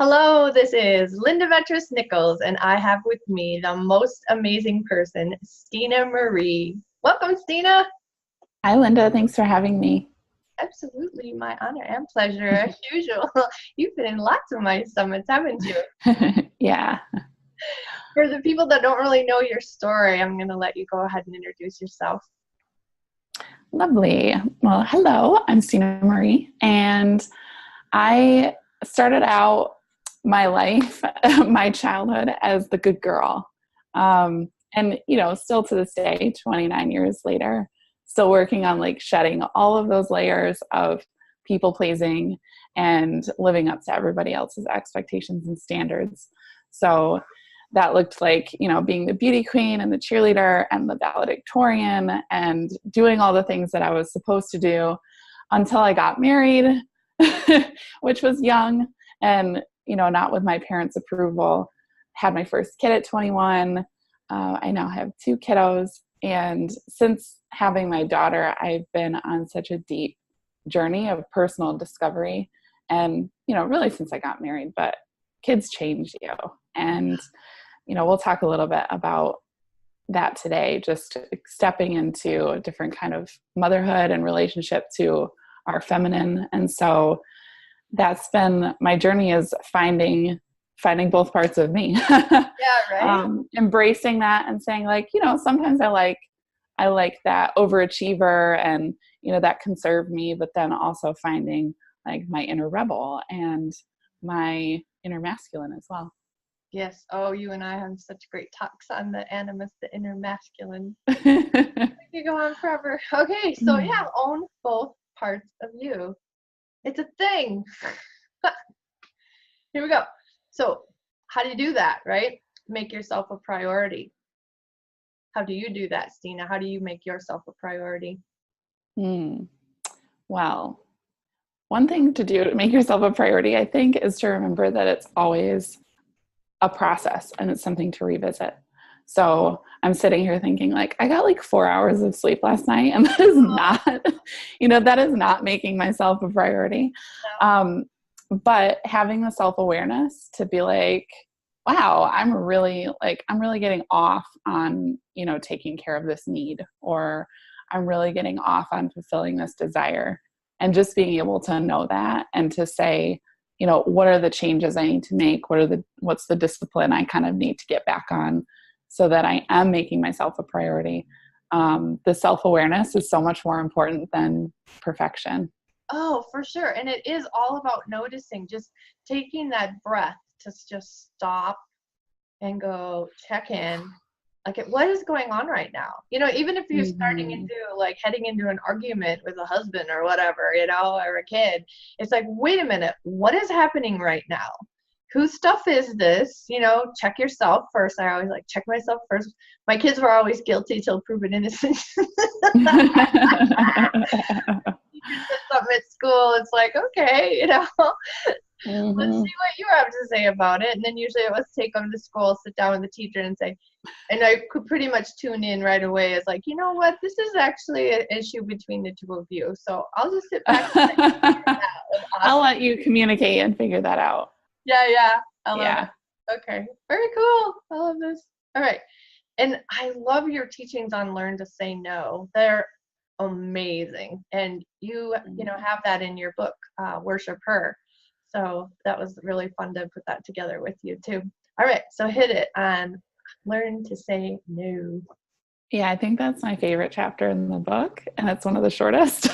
Hello, this is Linda Vettrus-Nichols, and I have with me the most amazing person, Steena Marie. Welcome, Steena. Hi, Linda. Thanks for having me. Absolutely, my honor and pleasure, as usual. You've been in lots of my summits, haven't you? Yeah. For the people that don't really know your story, I'm going to let you go ahead and introduce yourself. Lovely. Well, hello. I'm Steena Marie, and I started out my life, my childhood, as the good girl. And, still to this day, 29 years later, still working on shedding all of those layers of people pleasing and living up to everybody else's expectations and standards. So that looked like, being the beauty queen and the cheerleader and the valedictorian and doing all the things that I was supposed to do until I got married, which was young and, not with my parents' approval. Had my first kid at 21. I now have 2 kiddos. And since having my daughter, I've been on such a deep journey of personal discovery. And, really since I got married, but kids change you. And, we'll talk a little bit about that today, just stepping into a different kind of motherhood and relationship to our feminine. And so that's been my journey, is finding both parts of me. Yeah, right. Embracing that and saying sometimes I like that overachiever and, that can serve me, but then also finding my inner rebel and my inner masculine as well. Yes. Oh, you and I have such great talks on the animus, the inner masculine. You go on forever. Okay. So yeah, own both parts of you. It's a thing. Here we go. So how do you do that, right? Make yourself a priority. How do you do that, Steena? How do you make yourself a priority? Well, one thing to do to make yourself a priority, I think, is to remember that it's always a process and it's something to revisit. So I'm sitting here thinking I got 4 hours of sleep last night, and that is not, that is not making myself a priority. No. But having the self-awareness to be wow, I'm really getting off on, taking care of this need, or I'm really getting off on fulfilling this desire, and just being able to know that and to say, what are the changes I need to make? What's the discipline I kind of need to get back on so that I am making myself a priority. The self-awareness is so much more important than perfection. Oh, for sure. And it is all about noticing, just taking that breath to just stop and go check in. What is going on right now? Even if you're starting into heading into an argument with a husband or whatever, or a kid, it's wait a minute, what is happening right now? Whose stuff is this? Check yourself first. I always check myself first. My kids were always guilty till proven innocent. Something at school, it's okay, let's see what you have to say about it. And then usually I was take them to school, sit down with the teacher and say, and I could pretty much tune in right away as you know what, this is actually an issue between the two of you. So I'll just sit back and figure it out. Awesome. I'll let you communicate and figure that out. Yeah. I love it. Okay. Very cool. I love this. All right. And I love your teachings on learn to say no. They're amazing. And you have that in your book, Worship Her. So that was really fun to put that together with you too. All right. So hit it on learn to say no. Yeah, I think that's my favorite chapter in the book. And it's one of the shortest.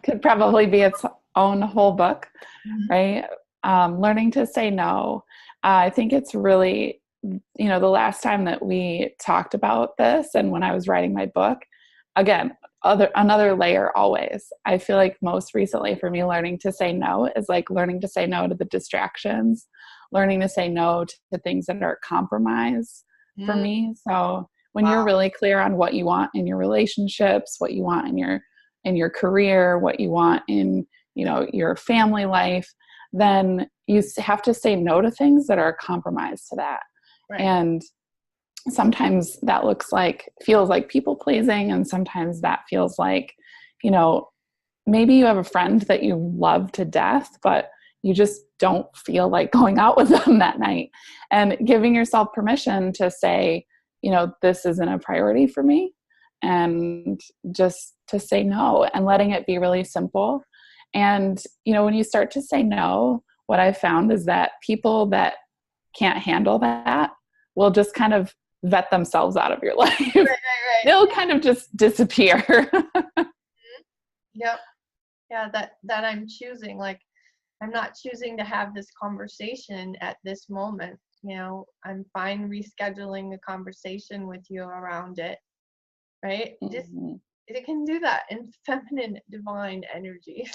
Could probably be its own whole book, right? Learning to say no. I think it's really, the last time that we talked about this and when I was writing my book, again, another layer always. I feel most recently for me, learning to say no is learning to say no to the distractions, learning to say no to things that are compromise for me. So when you're really clear on what you want in your relationships, what you want in your career, what you want in, your family life, then you have to say no to things that are a compromise to that. Right. And sometimes that feels like people pleasing. And sometimes that feels maybe you have a friend that you love to death, but you just don't feel like going out with them that night, and giving yourself permission to say, this isn't a priority for me, and just to say no, and letting it be really simple. And, when you start to say no, what I've found is that people that can't handle that will just kind of vet themselves out of your life. Right. They'll kind of just disappear. Yep. Yeah, that I'm choosing, like, I'm not choosing to have this conversation at this moment. I'm fine rescheduling a conversation with you around it. Right? Just, it can do that in feminine divine energy.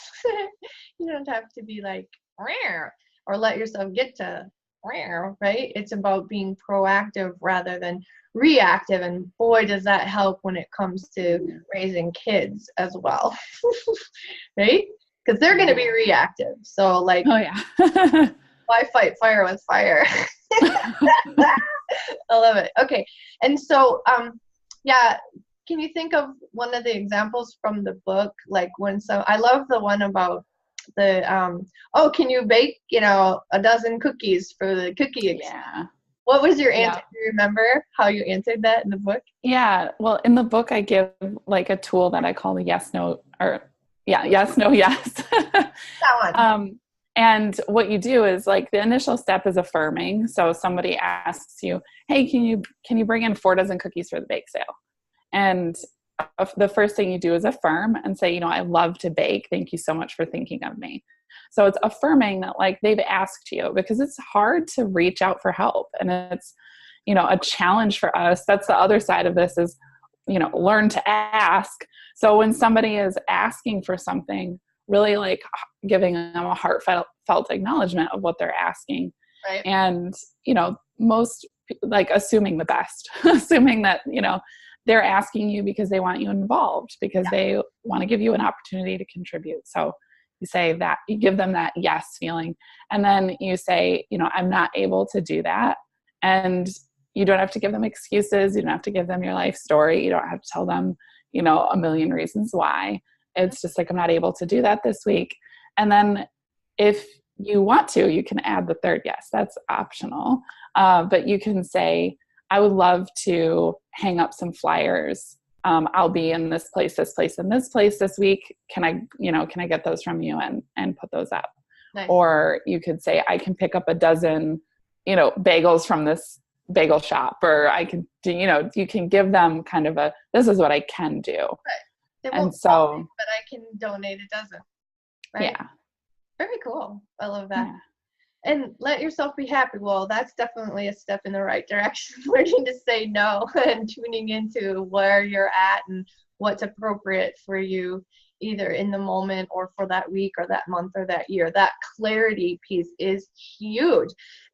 You don't have to be like, rare, or let yourself get to rare, right? It's about being proactive rather than reactive. And boy, does that help when it comes to raising kids as well. Right? Because they're going to be reactive. So like, oh yeah. why fight fire with fire? I love it. Okay. And so, yeah, can you think of one of the examples from the book? Like I love the one about the, can you bake, a dozen cookies for the cookie? Yeah. What was your answer? Do you remember how you answered that in the book? Yeah. Well, in the book, I give like a tool that I call the yes, no, yes, no, yes. That one. And what you do is, like, the initial step is affirming. So somebody asks you, hey, can you bring in 4 dozen cookies for the bake sale? And the first thing you do is affirm and say, I love to bake. Thank you so much for thinking of me. So it's affirming that, like, they've asked you, because it's hard to reach out for help. And it's, a challenge for us. That's the other side of this is, learn to ask. So when somebody is asking for something, really like giving them a heartfelt acknowledgement of what they're asking. Right. And, most like assuming the best, assuming that, they're asking you because they want you involved, because they want to give you an opportunity to contribute. So you say that, you give them that yes feeling. And then you say, I'm not able to do that. And you don't have to give them excuses. You don't have to give them your life story. You don't have to tell them, a million reasons why. It's just like, I'm not able to do that this week. And then if you want to, you can add the third yes. That's optional. But you can say, I would love to hang up some flyers. I'll be in this place, and this place this week. Can I get those from you and put those up? Nice. Or you could say, I can pick up a dozen, bagels from this bagel shop, or I can do, you can give them kind of this is what I can do. Right. They And won't so, me, but I can donate a dozen. Right? Yeah. Very cool. I love that. Yeah. And let yourself be happy. Well, that's definitely a step in the right direction. Learning to say no and tuning into where you're at and what's appropriate for you, either in the moment or for that week or that month or that year. That clarity piece is huge.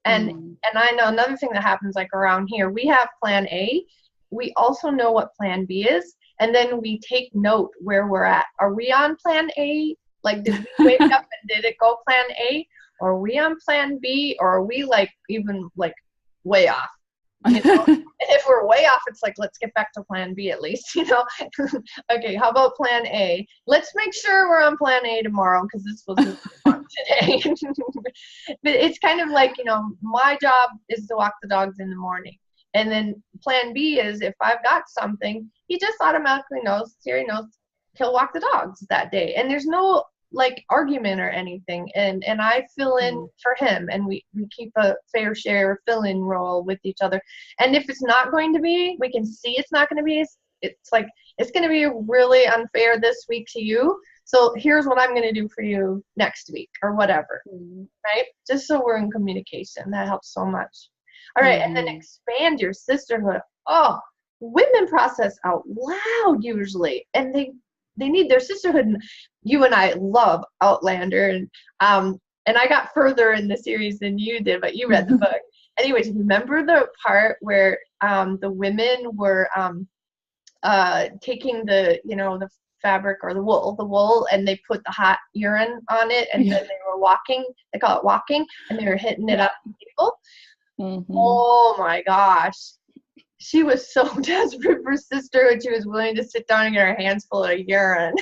And and I know another thing that happens, like around here, we have plan A. We also know what plan B is. And then we take note where we're at. Are we on plan A? Like, did we wake up and did it go plan A? Or are we on plan B? Or are we like even like way off? And if we're way off, it's like, let's get back to plan B at least, Okay, how about plan A? Let's make sure we're on plan A tomorrow, because this wasn't fun today. But it's kind of like, my job is to walk the dogs in the morning. And then plan B is, if I've got something, he just automatically knows, Terry knows, he'll walk the dogs that day. And there's no like argument or anything. And I fill in for him, and we keep a fair share fill-in role with each other. And if it's not going to be, we can see it's not going to be, it's like, it's going to be really unfair this week to you. So here's what I'm going to do for you next week or whatever. Right? Just so we're in communication. That helps so much. All right, and then expand your sisterhood. Oh, women process out loud usually, and they need their sisterhood. And you and I love Outlander, and I got further in the series than you did, but you read the book. Anyways, remember the part where the women were taking the fabric or the wool, and they put the hot urine on it, and then they were walking. They call it walking, and they were hitting it up to people. Oh my gosh. She was so desperate for sisterhood, she was willing to sit down and get her hands full of urine.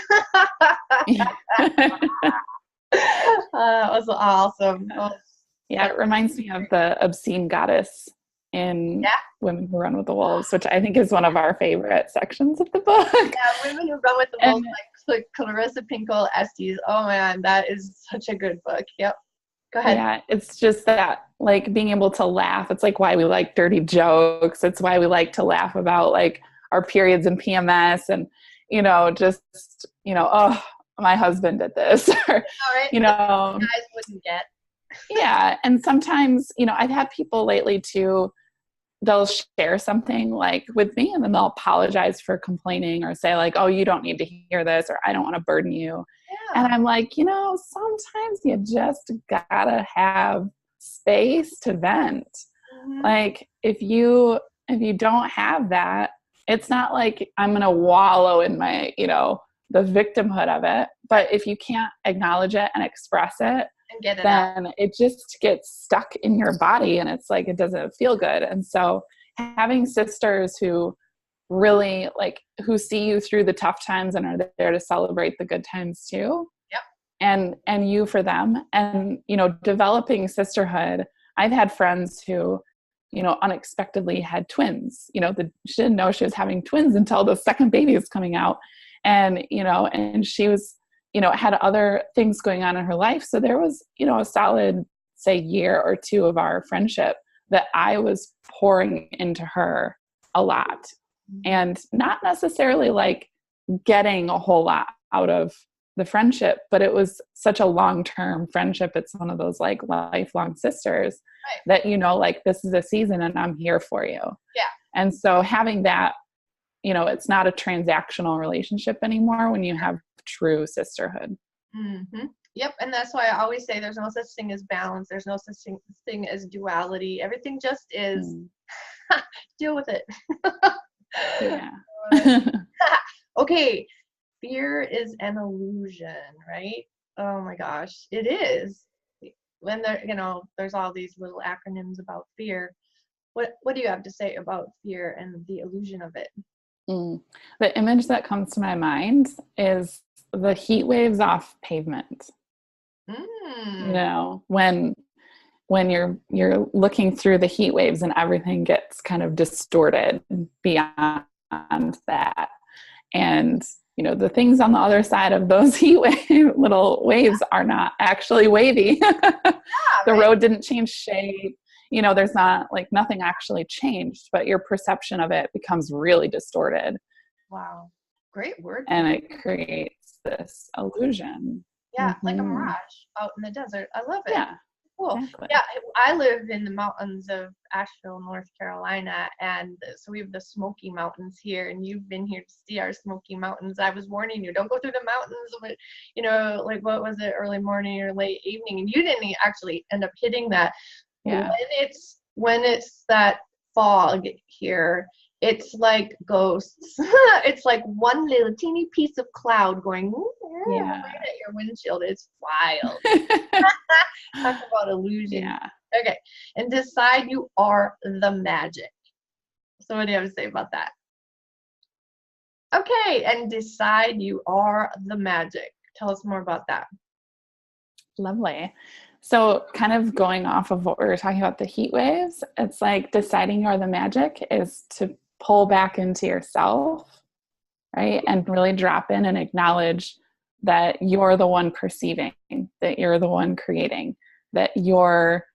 That was awesome. Yeah, it reminds me of the obscene goddess in Yeah. Women Who Run with the Wolves, which I think is one of our favorite sections of the book. Yeah, Women Who Run with the Wolves, like Clarissa Pinkola Estes. Oh man, that is such a good book. Yep. Go ahead. Yeah, it's just that, like, being able to laugh. It's like why we like dirty jokes. It's why we like to laugh about like our periods and PMS and, just, oh, my husband did this. Or, All right. Guys wouldn't get. Yeah. And sometimes, I've had people lately too, they'll share something like with me and then they'll apologize for complaining or say like, oh, you don't need to hear this, or I don't want to burden you. Yeah. And I'm like, sometimes you just gotta have space to vent. Mm-hmm. Like if you don't have that, it's not like I'm going to wallow in my, the victimhood of it. But if you can't acknowledge it and express it, then it just gets stuck in your body and it's like, it doesn't feel good. And so having sisters who really who see you through the tough times and are there to celebrate the good times too. Yep. And you for them, and, developing sisterhood. I've had friends who, unexpectedly had twins, she didn't know she was having twins until the second baby was coming out. And, and she was, had other things going on in her life. So there was, a solid, say, year or two of our friendship that I was pouring into her a lot, and not necessarily like getting a whole lot out of the friendship, but it was such a long-term friendship. It's one of those like lifelong sisters, right, that, like, this is a season and I'm here for you. Yeah. And so having that, it's not a transactional relationship anymore when you have true sisterhood. Mm-hmm. Yep. And that's why I always say there's no such thing as balance. There's no such thing as duality. Everything just is. Deal with it. Yeah. Okay. Fear is an illusion, right? Oh my gosh. It is. When there's all these little acronyms about fear. What do you have to say about fear and the illusion of it? The image that comes to my mind is the heat waves off pavement. When you're looking through the heat waves and everything gets kind of distorted beyond that. And, the things on the other side of those little waves are not actually wavy. The road didn't change shape. There's not nothing actually changed, but your perception of it becomes really distorted. Wow. Great word. And it creates this illusion. Yeah. Mm-hmm. Like a mirage out in the desert. I love it. Yeah. Cool. Exactly. Yeah. I live in the mountains of Asheville, North Carolina. And so we have the Smoky Mountains here, and you've been here to see our Smoky Mountains. I was warning you, don't go through the mountains, but, what was it, early morning or late evening? And you didn't actually end up hitting that. Yeah. When it's that fog here, it's like ghosts. It's like one little teeny piece of cloud going right at your windshield. It's wild. Talk about illusion. Yeah. Okay. And decide you are the magic. So what do you have to say about that? Okay. And decide you are the magic. Tell us more about that. Lovely. So kind of going off of what we were talking about, the heat waves, it's like deciding you're the magic is to pull back into yourself, right? And really drop in and acknowledge that you're the one perceiving, that you're the one creating, that you're,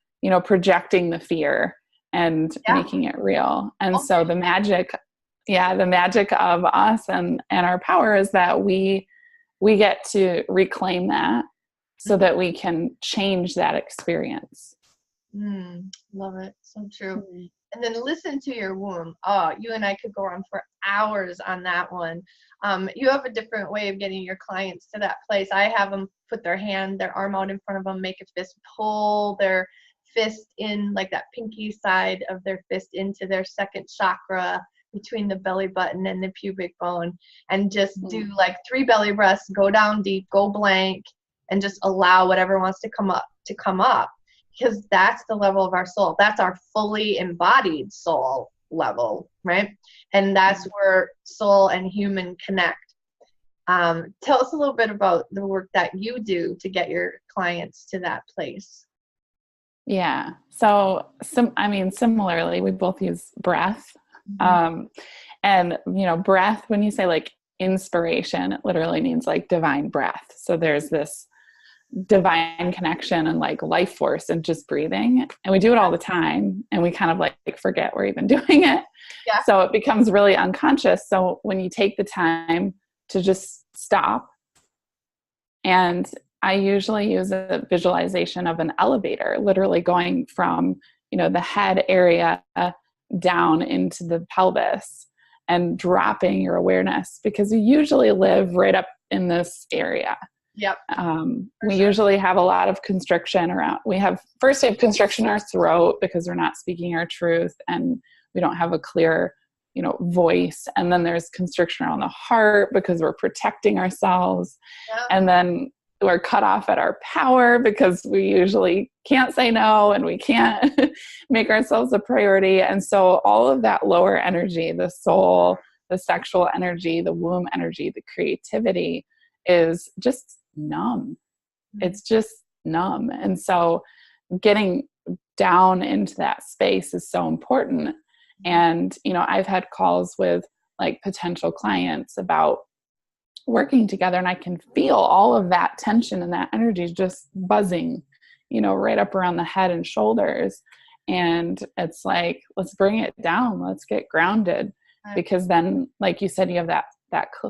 projecting the fear and making it real. And so the magic of us and our power is that we get to reclaim that, so that we can change that experience. Love it. So true. And then listen to your womb. Oh, you and I could go on for hours on that one. You have a different way of getting your clients to that place. I have them put their arm out in front of them, make a fist, pull their fist in, like that pinky side of their fist into their second chakra between the belly button and the pubic bone, and just do like 3 belly breaths, go down deep, go blank, and just allow whatever wants to come up, because that's the level of our soul. That's our fully embodied soul level, right? And that's where soul and human connect. Tell us a little bit about the work that you do to get your clients to that place. Yeah. So, similarly, we both use breath. And, breath, when you say like inspiration, it literally means like divine breath. So there's this divine connection and like life force and just breathing. And we do it all the time. And we kind of like forget we're even doing it. Yeah. So it becomes really unconscious. So when you take the time to just stop, and I usually use a visualization of an elevator, literally going from, the head area down into the pelvis and dropping your awareness, because we usually live right up in this area. Yep. We usually have a lot of constriction around. We have constriction in our throat because we're not speaking our truth and we don't have a clear, voice. And then there's constriction around the heart because we're protecting ourselves. Yep. And then we're cut off at our power because we usually can't say no and we can't make ourselves a priority. And so all of that lower energy, the soul, the sexual energy, the womb energy, the creativity is just numb. It's just numb. And so getting down into that space is so important. And, I've had calls with like potential clients about working together, and I can feel all of that tension and that energy just buzzing, right up around the head and shoulders. And it's like, let's bring it down. Let's get grounded. Because then, like you said, you have that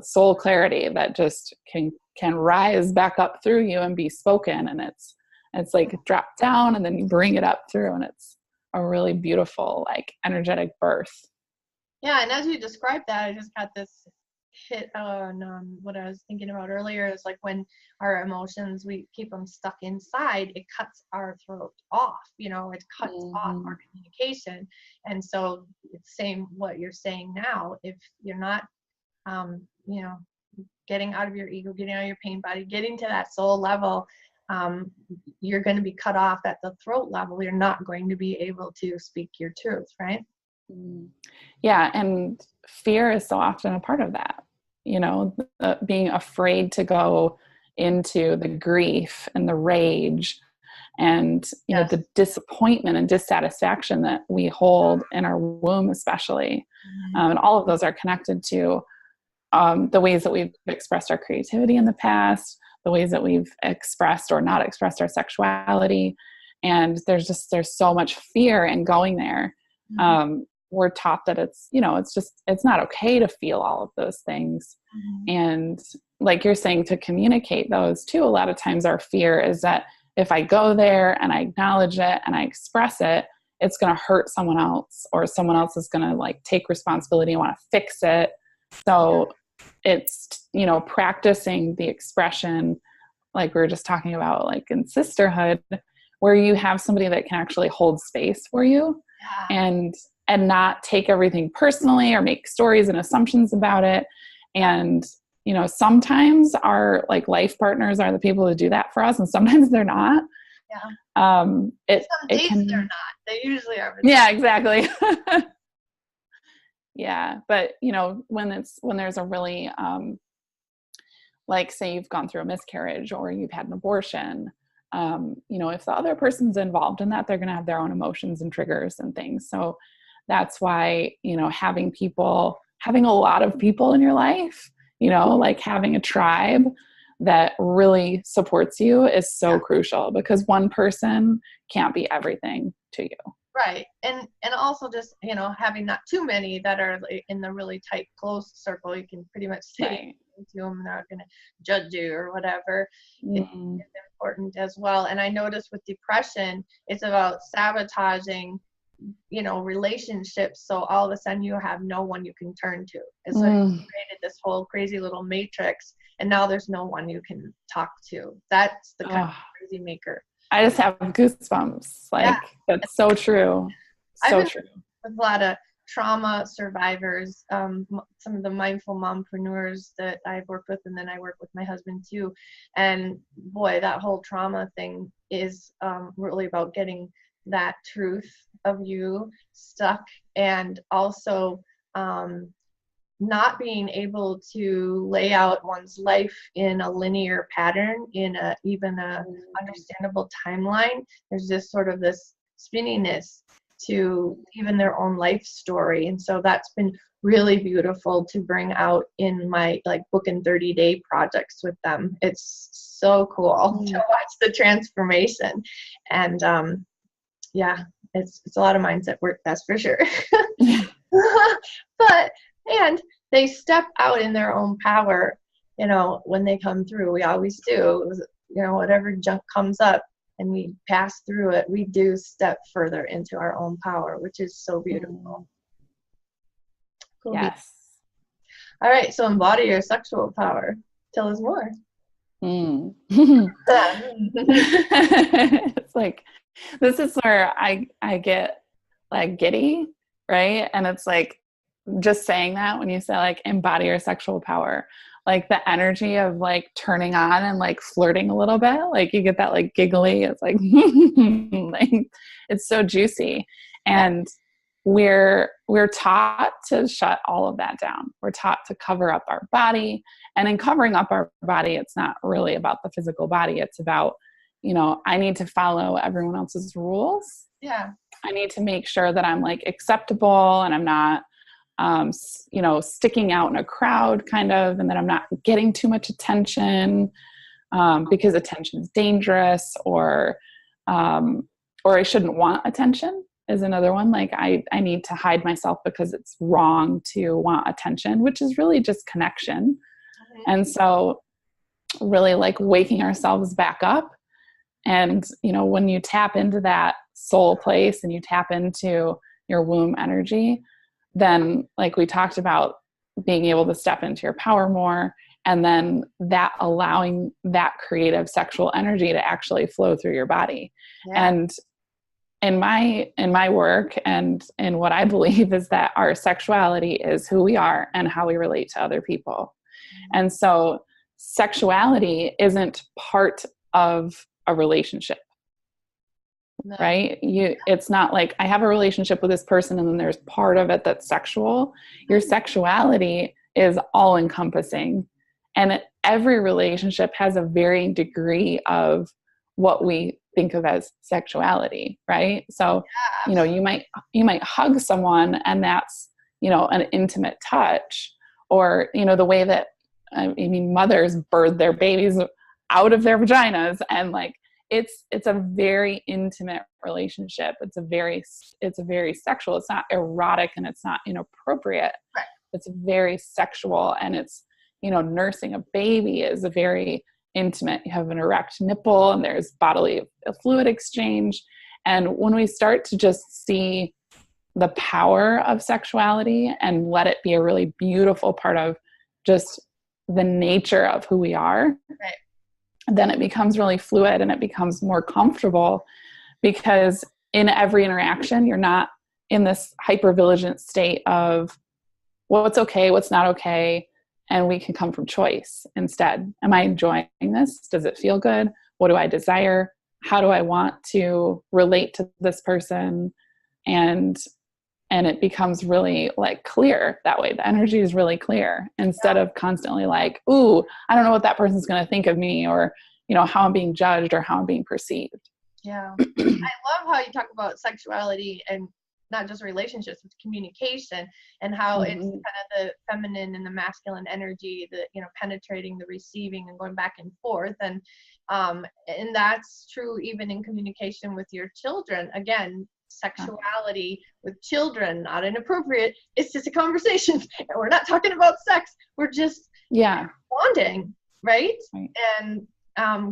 soul clarity that just can rise back up through you and be spoken. And it's like drop down and then you bring it up through, and it's a really beautiful, like energetic birth. Yeah. And as you described that, I just got this hit on what I was thinking about earlier is like when our emotions, we keep them stuck inside, it cuts our throat off, it cuts off our communication. And so it's same what you're saying now. If you're not, getting out of your ego, getting out of your pain body, getting to that soul level, you're going to be cut off at the throat level. You're not going to be able to speak your truth, right? Yeah. And fear is so often a part of that, being afraid to go into the grief and the rage and, Yes. the disappointment and dissatisfaction that we hold in our womb, especially. And all of those are connected to the ways that we've expressed our creativity in the past, the ways that we've expressed or not expressed our sexuality. And there's so much fear in going there. We're taught that it's not okay to feel all of those things. And like you're saying, to communicate those too, a lot of times our fear is that if I go there and I acknowledge it and I express it, it's going to hurt someone else, or someone else is going to like take responsibility and want to fix it. So it's, practicing the expression, like we were just talking about, like in sisterhood, where you have somebody that can actually hold space for you and not take everything personally or make stories and assumptions about it. And, sometimes our like life partners are the people who do that for us, and sometimes they're not. Yeah. Some days they're not. They usually are. Yeah, exactly. Yeah. But, when there's a really, like say you've gone through a miscarriage or you've had an abortion, if the other person's involved in that, they're going to have their own emotions and triggers and things. So that's why, having a lot of people in your life, like having a tribe that really supports you is so crucial, because one person can't be everything to you. Right. And also just, having not too many that are in the really tight, close circle, you can pretty much say to them, they're not going to judge you or whatever. It's important as well. And I noticed with depression, it's about sabotaging, relationships. So all of a sudden you have no one you can turn to. It's like you created this whole crazy little matrix, and now there's no one you can talk to. That's the kind of crazy maker. I just have goosebumps. That's so true. So true. With a lot of trauma survivors, some of the mindful mompreneurs that I've worked with, and then I work with my husband too. And boy, that whole trauma thing is really about getting that truth of you stuck, and also not being able to lay out one's life in a linear pattern, in even a understandable timeline. There's this sort of this spinniness to even their own life story. And so that's been really beautiful to bring out in my like book in 30-day projects with them. It's so cool to watch the transformation. And yeah, it's a lot of mindset work, that's for sure. And they step out in their own power, you know, when they come through. We always do. You know, whatever junk comes up and we pass through it, we do step further into our own power, which is so beautiful. Cool. Yes. All right, so embody your sexual power. Tell us more. It's like, this is where I get like giddy, right? And it's like, just saying that, when you say like embody your sexual power, like the energy of like turning on and like flirting a little bit, like you get that like giggly, it's like, like it's so juicy. And we're taught to shut all of that down. We're taught to cover up our body, and in covering up our body, it's not really about the physical body. It's about, you know, I need to follow everyone else's rules. Yeah. I need to make sure that I'm like acceptable and I'm not, you know, sticking out in a crowd kind of, and that I'm not getting too much attention, because attention is dangerous, or I shouldn't want attention is another one. Like I need to hide myself because it's wrong to want attention, which is really just connection. Mm-hmm. And so really like waking ourselves back up. And, you know, when you tap into that soul place and you tap into your womb energy, then like we talked about, being able to step into your power more, and then that allowing that creative sexual energy to actually flow through your body. Yeah. And in my work and in what I believe is that our sexuality is who we are and how we relate to other people. And so sexuality isn't part of a relationship. No. Right? It's not like I have a relationship with this person and then there's part of it that's sexual. Your sexuality is all encompassing, and every relationship has a varying degree of what we think of as sexuality, right? So, you know, you might hug someone and that's, you know, an intimate touch, or, you know, the way that, I mean, mothers birth their babies out of their vaginas, and like, it's a very intimate relationship. It's a very sexual. It's not erotic and it's not inappropriate. Right. It's very sexual, and it's, you know, nursing a baby is a very intimate. You have an erect nipple and there's bodily fluid exchange. And when we start to just see the power of sexuality and let it be a really beautiful part of just the nature of who we are, right, then it becomes really fluid and it becomes more comfortable, because in every interaction, you're not in this hypervigilant state of what's okay, what's not okay. And we can come from choice instead. Am I enjoying this? Does it feel good? What do I desire? How do I want to relate to this person? And it becomes really like clear that way. The energy is really clear, instead of constantly like, ooh, I don't know what that person's going to think of me, or, you know, how I'm being judged or how I'm being perceived. Yeah. I love how you talk about sexuality and not just relationships, with communication, and how it's kind of the feminine and the masculine energy, the, you know, penetrating, the receiving, and going back and forth. And that's true even in communication with your children. Again, sexuality with children, not inappropriate. It's just a conversation, and we're not talking about sex. We're just bonding, right? And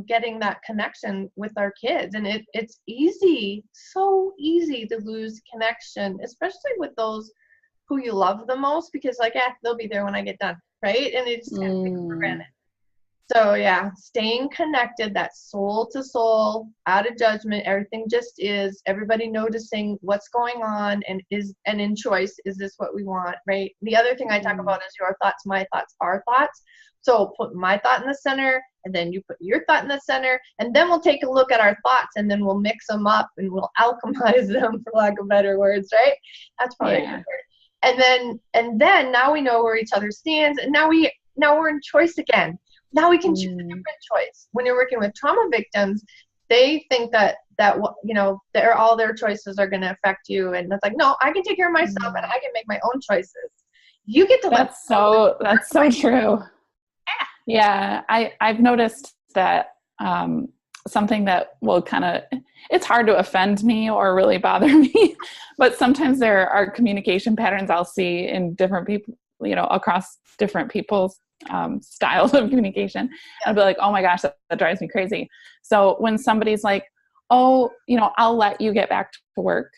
getting that connection with our kids. And it's easy, so easy to lose connection, especially with those who you love the most, because like, they'll be there when I get done, right? And it's kind of taken for granted. So yeah, staying connected, that soul to soul, out of judgment, everything just is, everybody noticing what's going on, and in choice, is this what we want, right? The other thing I talk about is your thoughts, my thoughts, our thoughts. So put my thought in the center, and then you put your thought in the center, and then we'll take a look at our thoughts, and then we'll mix them up and we'll alchemize them, for lack of better words, right? That's probably a good word. And then now we know where each other stands, and now we're in choice again. Now we can choose a different choice. When you're working with trauma victims, they think that all their choices are going to affect you, and it's like, no, I can take care of myself and I can make my own choices. You get to that's so true. Yeah, I've noticed that something that will it's hard to offend me or really bother me, but sometimes there are communication patterns I'll see in different people, across different people's styles of communication. I'll be like, oh my gosh, that drives me crazy. So when somebody's like, oh, I'll let you get back to work.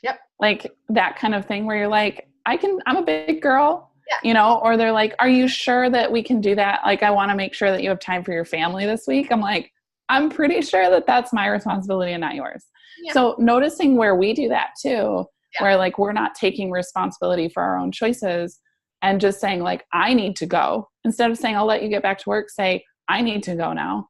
Yep. Like that kind of thing where you're like, I'm a big girl. Yeah. Or they're like, are you sure that we can do that? Like, I want to make sure that you have time for your family this week. I'm like, I'm pretty sure that that's my responsibility and not yours. Yeah. So noticing where we do that too, where like, we're not taking responsibility for our own choices and just saying like, I need to go, instead of saying, I'll let you get back to work, say, I need to go now,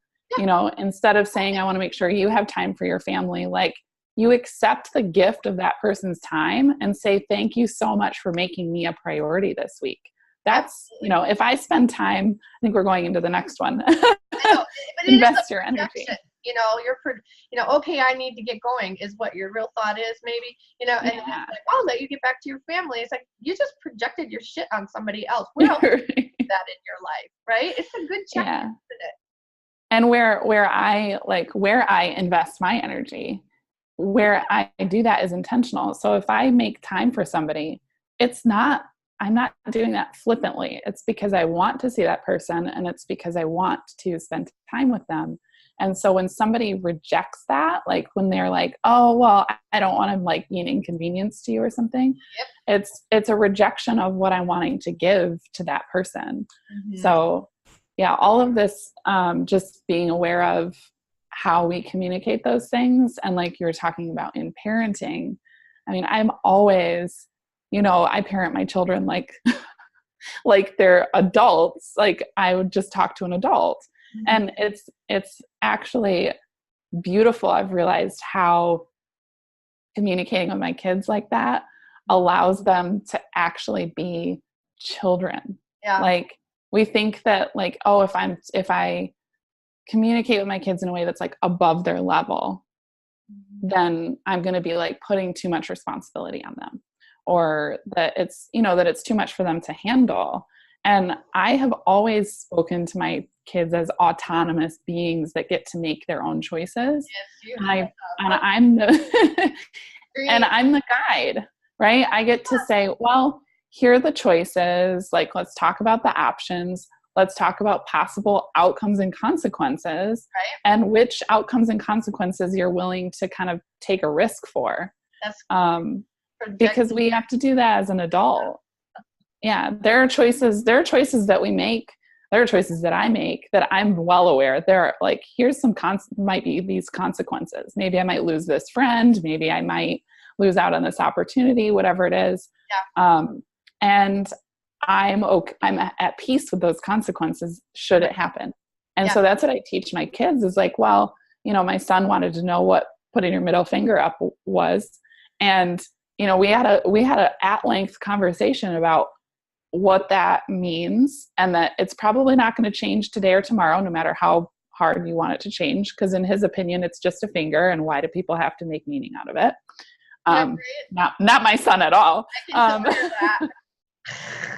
instead of saying, I want to make sure you have time for your family. Like, you accept the gift of that person's time and say, thank you so much for making me a priority this week. That's, if I spend time, I think we're going into the next one. Invest your energy. Okay, I need to get going is what your real thought is, maybe, and it's like, I'll let you get back to your family. It's like, you just projected your shit on somebody else. Where else do that in your life, right? It's a good check, isn't it? And where I invest my energy, where I do that is intentional. So if I make time for somebody, I'm not doing that flippantly. It's because I want to see that person, and it's because I want to spend time with them. And so when somebody rejects that, like when they're like, oh, well, I don't want to like be an inconvenience to you or something. Yep. It's a rejection of what I'm wanting to give to that person. Mm-hmm. So yeah, all of this, just being aware of how we communicate those things. And like you were talking about in parenting, I mean, I'm always, I parent my children like, like they're adults. Like I would just talk to an adult. Mm-hmm. And it's actually beautiful. I've realized how communicating with my kids like that allows them to actually be children. Yeah. Like we think that like, oh, if I communicate with my kids in a way that's like above their level, then I'm going to be like putting too much responsibility on them, or that it's, that it's too much for them to handle. And I have always spoken to my kids as autonomous beings that get to make their own choices. Yes, I'm the and I'm the guide, right? I get to say, well, here are the choices. Like, let's talk about the options. Let's talk about possible outcomes and consequences, right? And which outcomes and consequences you're willing to kind of take a risk for. That's because we have to do that as an adult. Yeah, there are choices that we make. There are choices that I make that I'm well aware. There are like, here's some might be these consequences. Maybe I might lose this friend. Maybe I might lose out on this opportunity, whatever it is. Yeah. And I'm at peace with those consequences should it happen. And so that's what I teach my kids is like, well, my son wanted to know what putting your middle finger up was. And, we had a at-length conversation about what that means, and that it's probably not going to change today or tomorrow, no matter how hard you want it to change. Because in his opinion, it's just a finger, and why do people have to make meaning out of it? Not my son at all.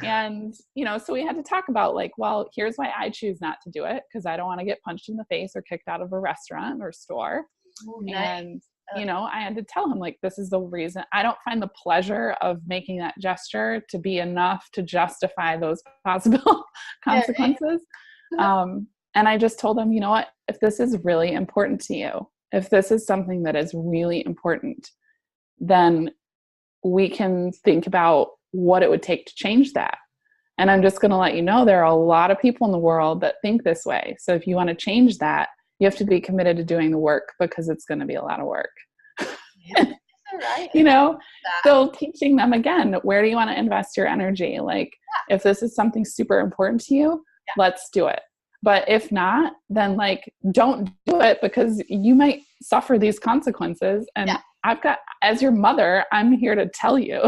And, so we had to talk about like, well, here's why I choose not to do it. Because I don't want to get punched in the face or kicked out of a restaurant or store. Ooh, and, I had to tell him like, this is the reason. I don't find the pleasure of making that gesture to be enough to justify those possible consequences. And I just told him, you know what, if this is really important to you, if this is something that is really important, then we can think about what it would take to change that. And I'm just going to let you know, there are a lot of people in the world that think this way. So if you want to change that, you have to be committed to doing the work, because it's going to be a lot of work. Yeah, right. So teaching them again, where do you want to invest your energy? Like, if this is something super important to you, let's do it. But if not, then like, don't do it, because you might suffer these consequences. And as your mother, I'm here to tell you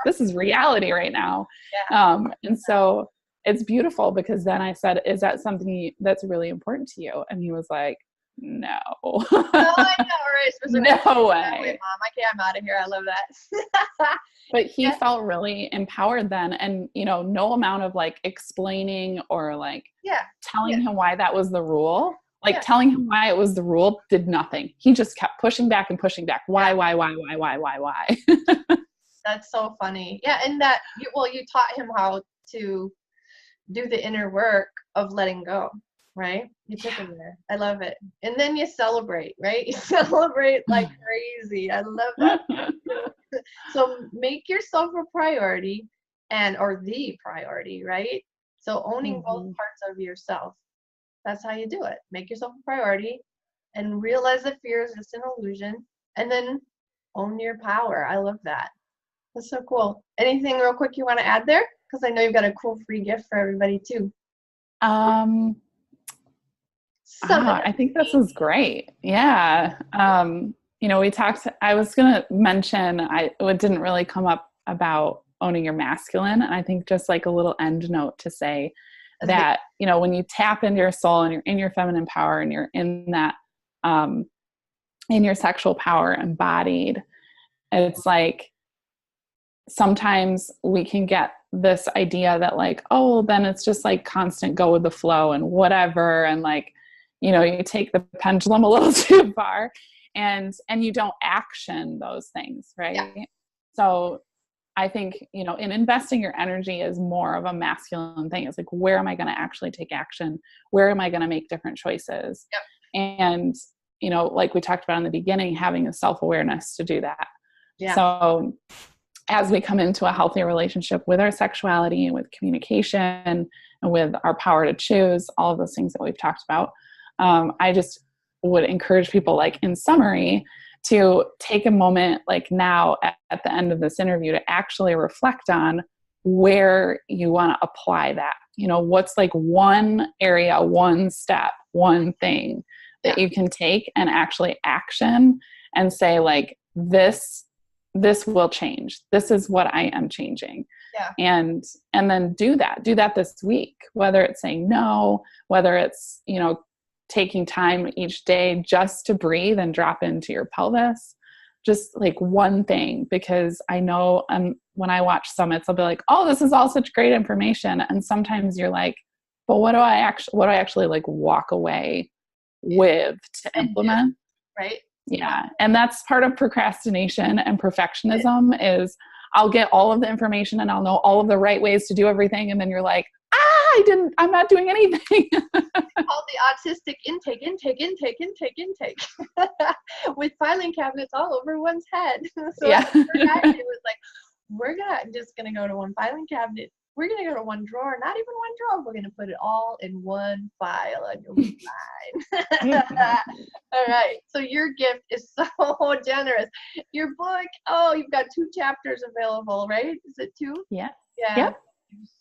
this is reality right now. Yeah. And so it's beautiful because then I said, is that something that's really important to you? And he was like, no. No, I know, right? No way. Wait, Mom, okay, I'm out of here. I love that. But he felt really empowered then. And, no amount of like explaining or like telling him why that was the rule, telling him why it was the rule did nothing. He just kept pushing back and pushing back. Why? That's so funny. Yeah. And you taught him how to do the inner work of letting go, right? You took him there. I love it. And then you celebrate, right? You celebrate like crazy. I love that. So make yourself a priority or the priority, right? So owning both parts of yourself. That's how you do it. Make yourself a priority and realize that fear is just an illusion, and then own your power. I love that. That's so cool. Anything real quick you want to add there? Because I know you've got a cool free gift for everybody too. I think this is great. Yeah. We talked, I was going to mention, it didn't really come up about owning your masculine. And I think just like a little end note to say that, when you tap into your soul and you're in your feminine power and you're in that, in your sexual power embodied, it's like, sometimes we can get this idea that like, oh, then it's just like constant go with the flow and whatever. And like, you take the pendulum a little too far and you don't action those things. Right. Yeah. So I think, in investing your energy is more of a masculine thing. It's like, where am I going to actually take action? Where am I going to make different choices? Yep. And, like we talked about in the beginning, having a self-awareness to do that. Yeah. So as we come into a healthy relationship with our sexuality and with communication and with our power to choose, all of those things that we've talked about, I just would encourage people, like in summary, to take a moment like now at the end of this interview to actually reflect on where you want to apply that. What's like one area, one step, one thing that you can take and actually action and say like, this will change. This is what I am changing. Yeah. And then do that this week, whether it's saying no, whether it's, taking time each day just to breathe and drop into your pelvis, just like one thing, because I know when I watch summits, I'll be like, oh, this is all such great information. And sometimes you're like, but what do I actually like walk away with to implement? Right. Yeah. And that's part of procrastination and perfectionism is I'll get all of the information and I'll know all of the right ways to do everything. And then you're like, I'm not doing anything. All the autistic intake with filing cabinets all over one's head. So yeah. It was like, we're just going to go to one filing cabinet. We're going to go to one drawer, not even one drawer. We're going to put it all in one file and you'll be fine. All right. So your gift is so generous. Your book, you've got 2 chapters available, right? Is it 2? Yeah. Yeah. Yep.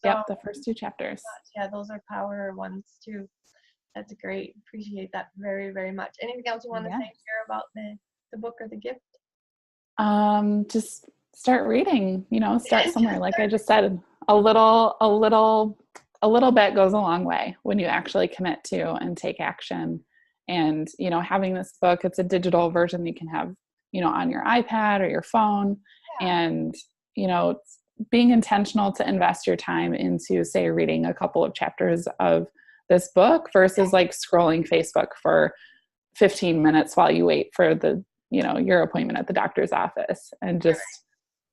Yep, the first 2 chapters. Yeah, those are power ones too. That's great. Appreciate that very, very much. Anything else you want to say here about the book or the gift? Just start reading, start somewhere. Like I just said, a little bit goes a long way when you actually commit to and take action. And, having this book, it's a digital version you can have, on your iPad or your phone. Yeah. And, being intentional to invest your time into, say, reading a couple of chapters of this book versus like scrolling Facebook for 15 minutes while you wait for your appointment at the doctor's office, and just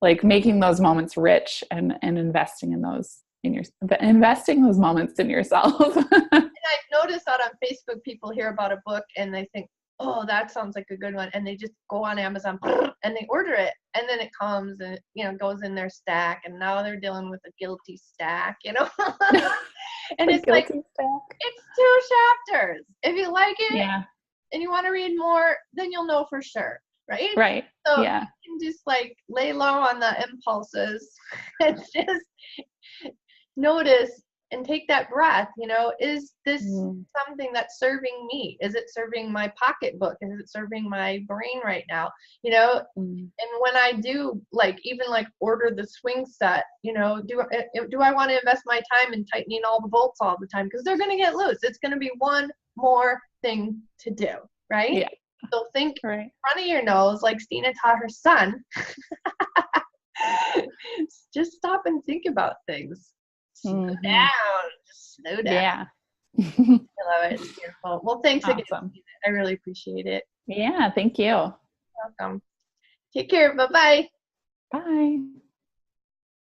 like making those moments rich and investing in those investing those moments in yourself. And I've noticed that on Facebook, people hear about a book and they think, oh, that sounds like a good one. And they just go on Amazon and they order it. And then it comes and, goes in their stack. And now they're dealing with a guilty stack, And it's like, it's 2 chapters. If you like it and you want to read more, then you'll know for sure. Right? Right. So you can just like lay low on the impulses and just notice and take that breath. Is this something that's serving me? Is it serving my pocketbook? Is it serving my brain right now? And when I do even order the swing set, do I want to invest my time in tightening all the bolts all the time? Because they're going to get loose. It's going to be one more thing to do, right? Yeah. So think Right. in front of your nose, like Steena taught her son. Just stop and think about things. Slow down. Just slow down. Yeah. I love it. It's beautiful. Well, thanks again. Awesome. I really appreciate it. Yeah. Thank you. Welcome. Take care. Bye-bye. Bye.